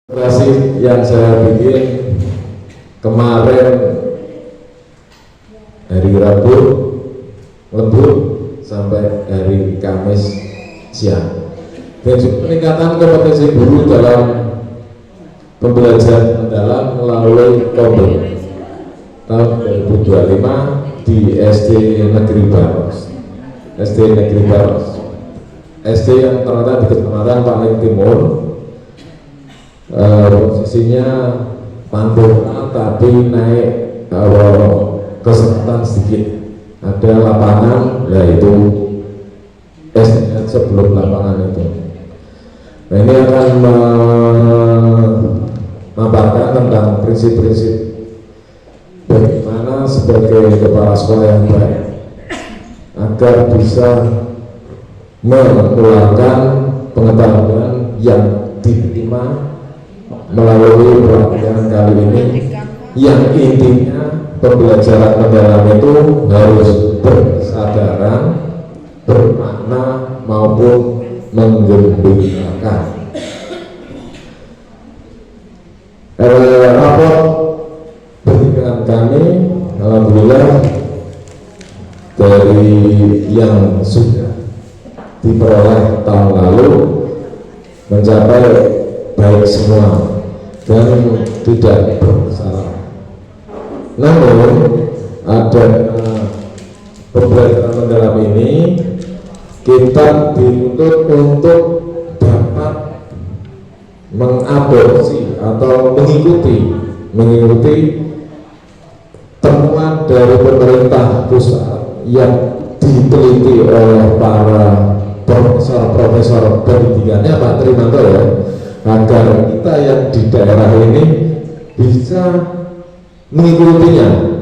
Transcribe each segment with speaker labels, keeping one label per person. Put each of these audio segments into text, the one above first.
Speaker 1: Presentasi yang saya bikin kemarin hari Rabu lembur sampai hari Kamis siang. Peningkatan kompetensi guru dalam pembelajaran mendalam melalui Kombel tahun 2025 di SD Negeri Baros. SD Negeri Baros, SD yang terletak di Kecamatan paling timur. Posisinya Pandora tapi naik ke selatan sedikit, ada lapangan, yaitu SD sebelum lapangan itu. Nah, ini akan memaparkan tentang prinsip-prinsip bagaimana sebagai kepala sekolah yang baik agar bisa mengeluarkan pengetahuan yang diterima melalui pelatihan kali ini, yang intinya pembelajaran mendalam itu harus bersadaran, bermakna maupun menggembirakan. Rapor pendidikan kami alhamdulillah dari yang sudah diperoleh tahun lalu mencapai baik semua dan tidak bermasalah. Namun ada pembelajaran mendalam ini kita dituntut untuk dapat mengadopsi atau mengikuti temuan dari pemerintah pusat yang diteliti oleh para profesor pendidikannya Pak Trimanto ya, agar kita yang di daerah ini bisa mengikutinya.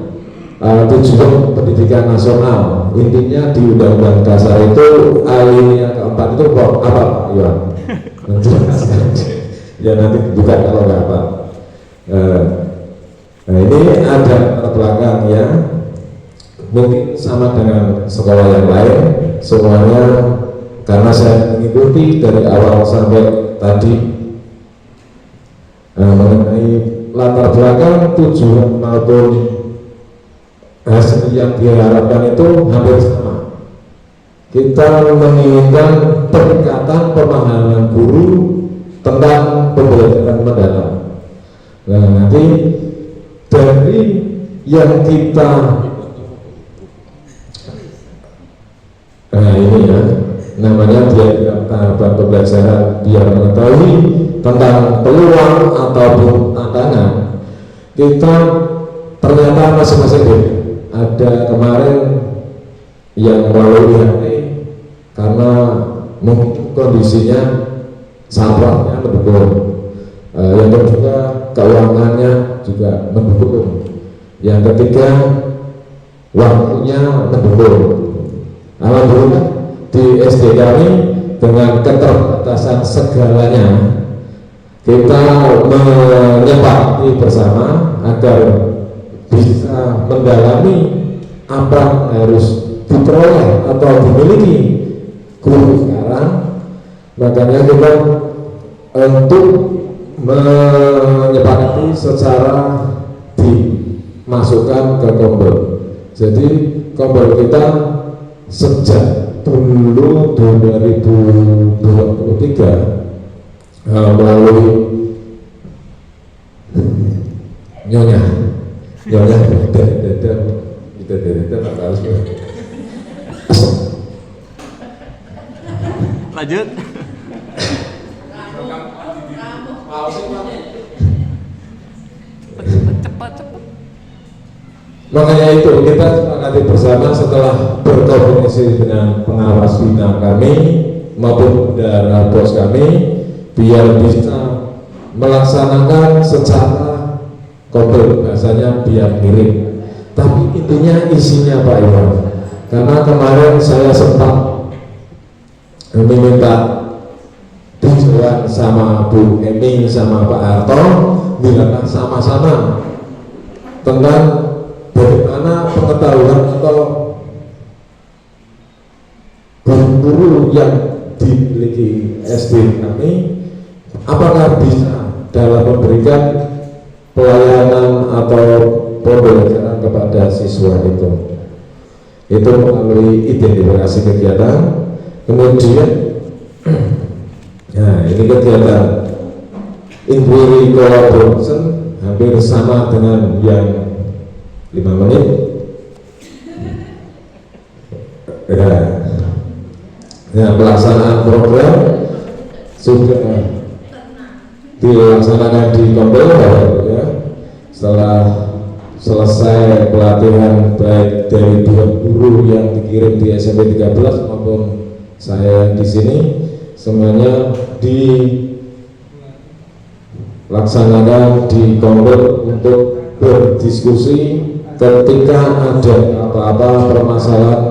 Speaker 1: Tujuan pendidikan nasional intinya di Undang-Undang Dasar itu alinea keempat itu apa Pak Iwan? Ya nanti bukan kalau nggak apa. Nah ini ada latar belakangnya, mungkin sama dengan sekolah yang lain semuanya, karena saya mengikuti dari awal sampai tadi. Mengenai latar belakang, tujuan maupun hasil yang diharapkan itu hampir sama. Kita menginginkan peningkatan pemahaman guru tentang pembelajaran mendalam. Nah, nanti dari yang kita ini ya, namanya diagram tahapan pembelajaran biar mengetahui tentang peluang ataupun tantangan. Kita ternyata masing-masing beda. Ada kemarin yang melalui HP karena mungkin kondisinya sabrnya mendukung, yang kedua keuangannya juga mendukung, yang ketiga waktunya mendukung. Alhamdulillah di SD kami dengan keterbatasan segalanya kita menyepakati bersama agar bisa mendalami apa harus diperoleh atau dimiliki guru sekarang. Makanya kita untuk menyepakati secara dimasukkan ke Kombel. Jadi Kombel kita sejak dulu 2023 melalui nyonya dada tak tahu
Speaker 2: lanjut. Cepat.
Speaker 1: Makanya itu kita sepakati bersama setelah berkoordinasi dengan pengawas bina kami maupun bendahara bos kami, biar bisa melaksanakan secara Kombel, bahasanya biar mirip, tapi intinya isinya Pak Iwan. Karena kemarin saya sempat meminta tujuan sama Bu Emi sama Pak Harto, bilang sama-sama tentang bagaimana pengetahuan atau guru-guru yang dimiliki SD kami, apakah bisa dalam memberikan pelayanan atau pembelajaran kepada siswa itu melalui identifikasi kegiatan. Kemudian nah ini kegiatan inquiry collaboration hampir sama dengan yang 5 menit ya. Nah, pelaksanaan program sudah dilaksanakan di Kompol ya. Setelah selesai pelatihan baik dari 2 guru yang dikirim di SMP 13 maupun saya di sini, semuanya dilaksanakan di Kompol untuk berdiskusi ketika ada apa-apa permasalahan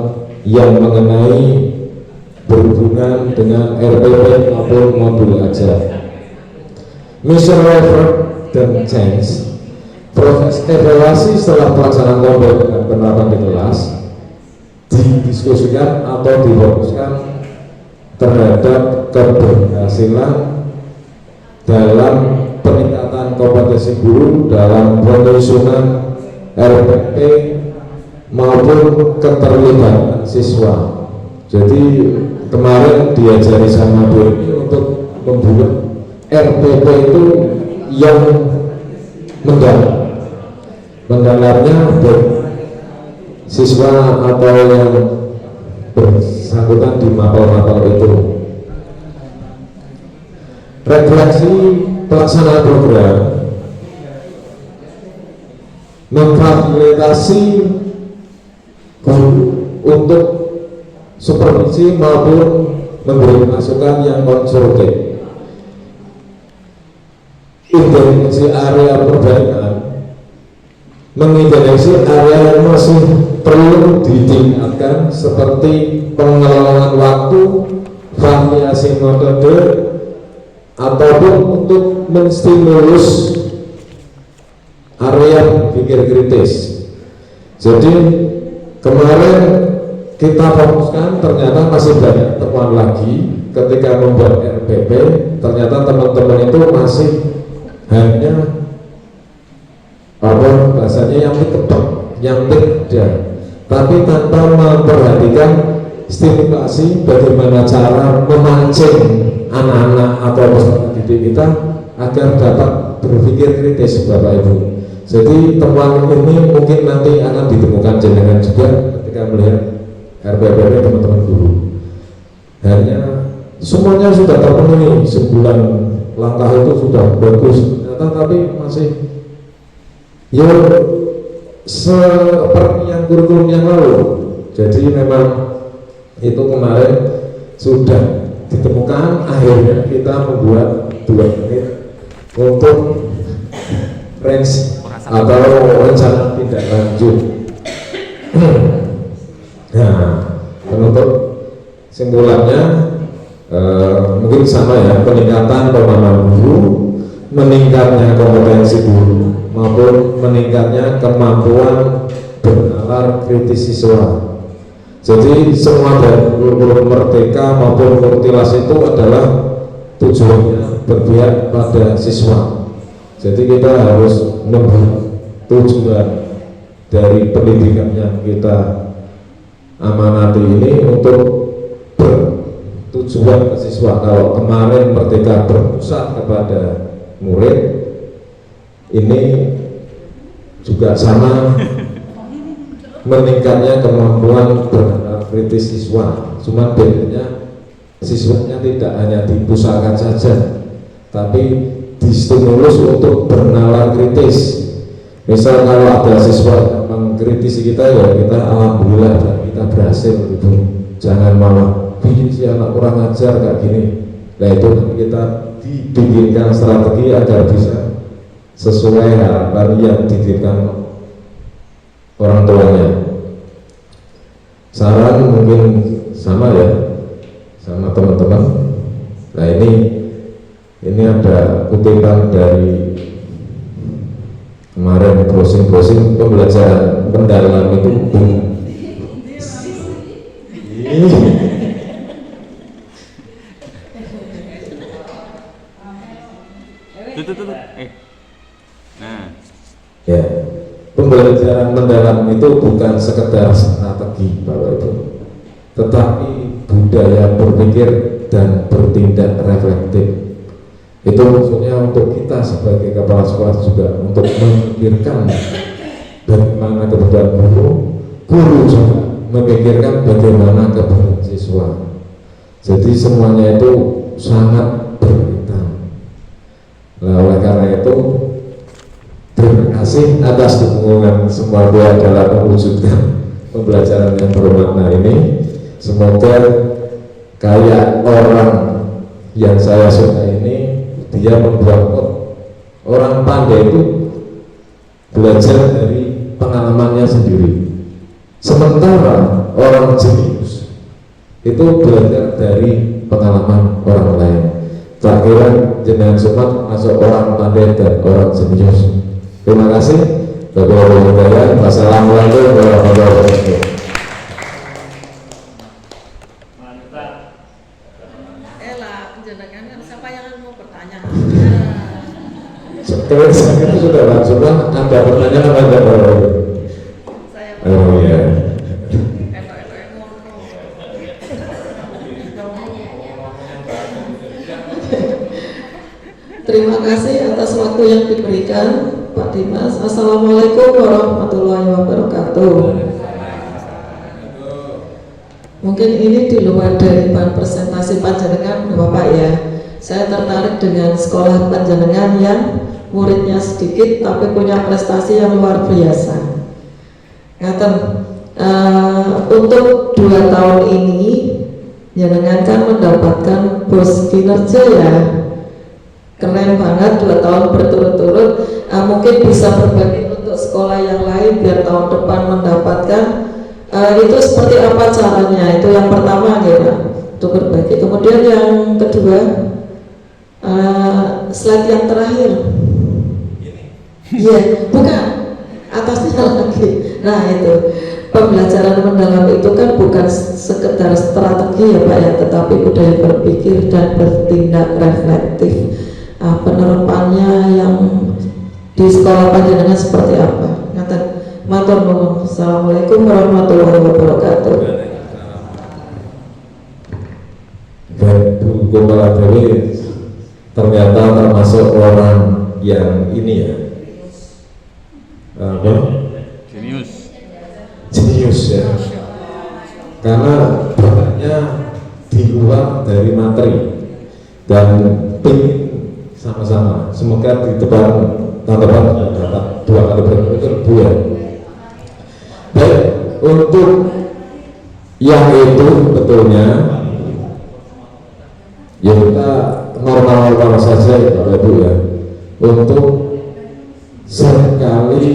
Speaker 1: yang mengenai berhubungan dengan RPP maupun modul ajar. Mission Level dan Change, proses evaluasi setelah pelaksanaan Kompol dan penerapan di kelas didiskusikan atau difokuskan terhadap keberhasilan dalam peningkatan kompetensi guru dalam penyusunan RPP maupun keterlibatan siswa. Jadi kemarin diajari sama Bu ini untuk membuat RPP itu yang mendalamnya siswa atau yang bersangkutan di mapel-mapel itu. Refleksi pelaksanaan program, memfasilitasi guru untuk supervisi maupun memberi masukan yang konstruktif. Identifikasi area perbaikan, mengidentifikasi area yang masih perlu ditingkatkan seperti pengelolaan waktu, variasi metode, ataupun untuk menstimulus area berpikir kritis. Jadi kemarin kita fokuskan, ternyata masih banyak temuan lagi ketika membuat RPP. Ternyata teman-teman itu masih hanya bahasanya yang tidak, tapi tanpa memperhatikan stimulasi bagaimana cara memancing anak-anak atau peserta didik kita agar dapat berpikir kritis, Bapak Ibu. Jadi temuan ini mungkin nanti akan ditemukan jenengan juga ketika melihat RPP teman-teman guru. Hanya semuanya sudah terpenuhi, 9 langkah itu sudah bagus, tapi masih ya seperti yang kurikulum yang lalu. Jadi memang itu kemarin sudah ditemukan. Akhirnya kita membuat 2 menit untuk range atau rencana tindak lanjut. Nah, penutup simpulannya mungkin sama ya, peningkatan pemahaman guru, meningkatnya kompetensi guru, maupun meningkatnya kemampuan bernalar kritis siswa. Jadi semua dari kurikulum Merdeka maupun Kurtilas itu adalah tujuannya berpihak pada siswa. Jadi kita harus membuat tujuan dari pendidikan yang kita amanati ini untuk bertujuan ke siswa. Kalau kemarin Merdeka berpusat kepada murid, ini juga sama, meningkatnya kemampuan bernalar kritis siswa. Cuma bedanya siswanya tidak hanya dipusatkan saja, tapi distimulus untuk bernalar kritis. Misal kalau ada siswa yang mengkritisi kita, ya kita alhamdulillah kita berhasil gitu. Jangan malah bikin si anak kurang ajar kayak gini. Nah itu kita dibikinkan strategi agar bisa sesuai harapan yang dititipkan orang tuanya. Saran mungkin sama ya, sama teman-teman. Nah ini ada kutipan dari kemarin browsing pembelajaran mendalam itu.
Speaker 2: Tuh. Nah,
Speaker 1: ya, pembelajaran mendalam itu bukan sekedar strategi Bapak Ibu, tetapi budaya berpikir dan bertindak reflektif. Itu maksudnya untuk kita sebagai kepala sekolah juga untuk memikirkan bagaimana kebutuhan guru juga memikirkan bagaimana kebutuhan siswa. Jadi semuanya itu sangat berkaitan. Nah, oleh karena itu terima kasih atas dukungan semua pihak dalam mewujudkan pembelajaran yang bermakna ini. Semoga kayak orang yang saya suka ini, dia membuat orang pandai itu belajar dari pengalamannya sendiri. Sementara orang jenius itu belajar dari pengalaman orang lain. Tak kira jenengan semua masuk orang pandai dan orang jenius. Terima kasih. Wassalamualaikum warahmatullahi wabarakatuh.
Speaker 3: Mantap.
Speaker 4: Jenengan kan siapa yang mau bertanya?
Speaker 1: Setelah saya sudah langsung ada pertanyaan apa enggak Bapak?
Speaker 4: Saya
Speaker 1: Oh iya.
Speaker 4: elok-elok ngono.
Speaker 5: Terima kasih atas waktu yang diberikan Pak Dimas. Assalamualaikum warahmatullahi wabarakatuh. Mungkin ini di luar dari bahan presentasi panjenengan Bapak ya. Saya tertarik dengan sekolah panjenengan yang muridnya sedikit tapi punya prestasi yang luar biasa. Ngaten, untuk 2 tahun ini jenengan kan mendapatkan bos kinerja ya. Keren banget 2 tahun berturut-turut. Mungkin bisa berbagi untuk sekolah yang lain biar tahun depan mendapatkan. Itu seperti apa caranya? Itu yang pertama ya Pak, untuk berbagi. Kemudian yang kedua, slide yang terakhir. Iya, bukan atasnya lagi. Nah itu pembelajaran mendalam itu kan bukan sekedar strategi ya Pak ya, tetapi budaya berpikir dan bertindak reflektif. Penerapannya yang di sekolah panjenengan seperti apa? Ngaten, matur nuwun. Assalamualaikum warahmatullahi wabarakatuh.
Speaker 1: Baik, Bu Kepala Dewi ternyata termasuk orang yang ini ya, apa? Jenius ya, karena bapaknya di luar dari materi dan pengen sama-sama. Semoga di depan tahun depan dapat 2 kali berturut-turut ya. Baik, untuk yang itu betulnya ya kita normal-normal saja ya Bapak Ibu ya. Untuk seringkali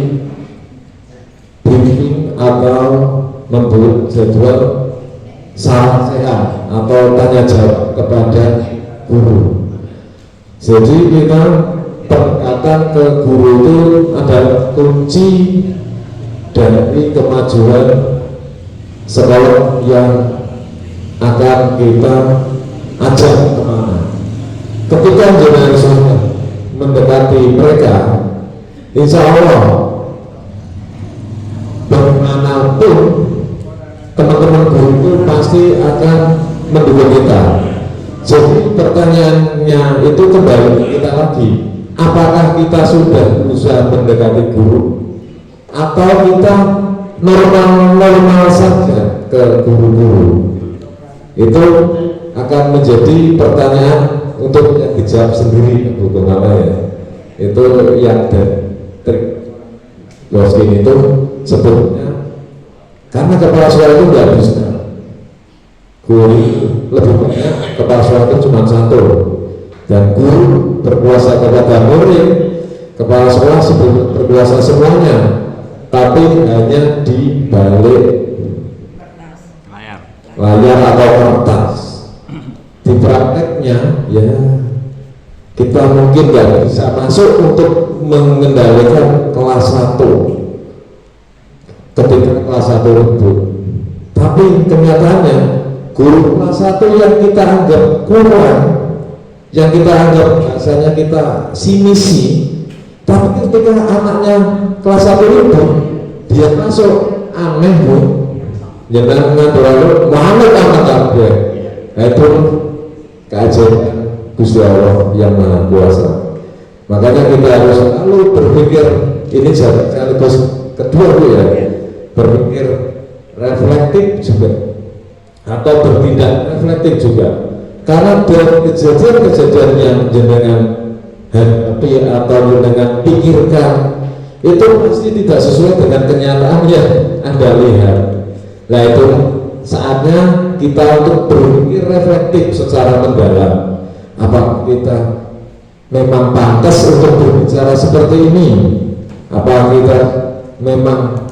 Speaker 1: briefing atau membuat jadwal saran sehat atau tanya jawab kepada guru. Jadi kita pendekatan ke guru itu adalah kunci dari kemajuan sekolah yang akan kita ajak kemana. Ketika jenengan sudah mendekati mereka, insya Allah bagaimanapun teman-teman guru itu pasti akan mendukung kita. Jadi pertanyaannya itu kembali ke kita lagi, apakah kita sudah berusaha mendekati guru atau kita normal-normal saja ke guru-guru? Itu akan menjadi pertanyaan untuk yang dijawab sendiri bagaimana ya. Itu yang trik Goskin itu sebetulnya karena kepala sekolah itu nggak bisa guru, lebih banyak kepala sekolah itu cuma satu dan guru berkuasa kepada murid, kepala sekolah berkuasa semuanya, tapi hanya di balik layar atau kertas. Di prakteknya ya kita mungkin nggak bisa masuk untuk mengendalikan kelas 1 ketika kelas 1 ribut, tapi kenyataannya guru kelas 1 yang kita anggap kurang, yang kita anggap bahasanya kita misi, tapi ketika anaknya kelas 1 itu dia masuk aneh bu, jangan terlalu Muhammad anak kabeh. Nah itu keajaiban Gusti Allah yang Maha Kuasa. Makanya kita harus selalu berpikir, ini sekaligus kedua bu ya, berpikir reflektif juga atau bertindak reflektif juga, karena dari kejadian-kejadian yang jenengan hadapi atau jenengan pikirkan itu pasti tidak sesuai dengan kenyataan yang Anda lihat. Nah itu saatnya kita untuk berpikir reflektif secara mendalam. Apa kita memang pantas untuk berbicara seperti ini? Apa kita memang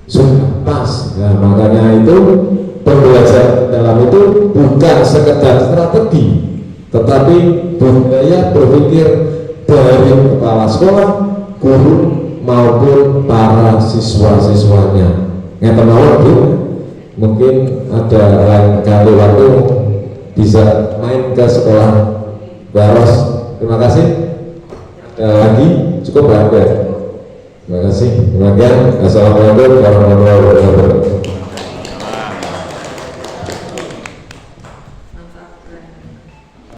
Speaker 1: sudah pas? Nah makanya itu pembelajaran dalam itu bukan sekedar strategi, tetapi budaya berpikir dari kepala sekolah, guru maupun para siswa-siswanya. Ngeten mawon Bu, mungkin ada lain kali waktu bisa main ke sekolah Baros. Terima kasih. Ada lagi cukup ya? Terima kasih. Assalamualaikum warahmatullahi wabarakatuh.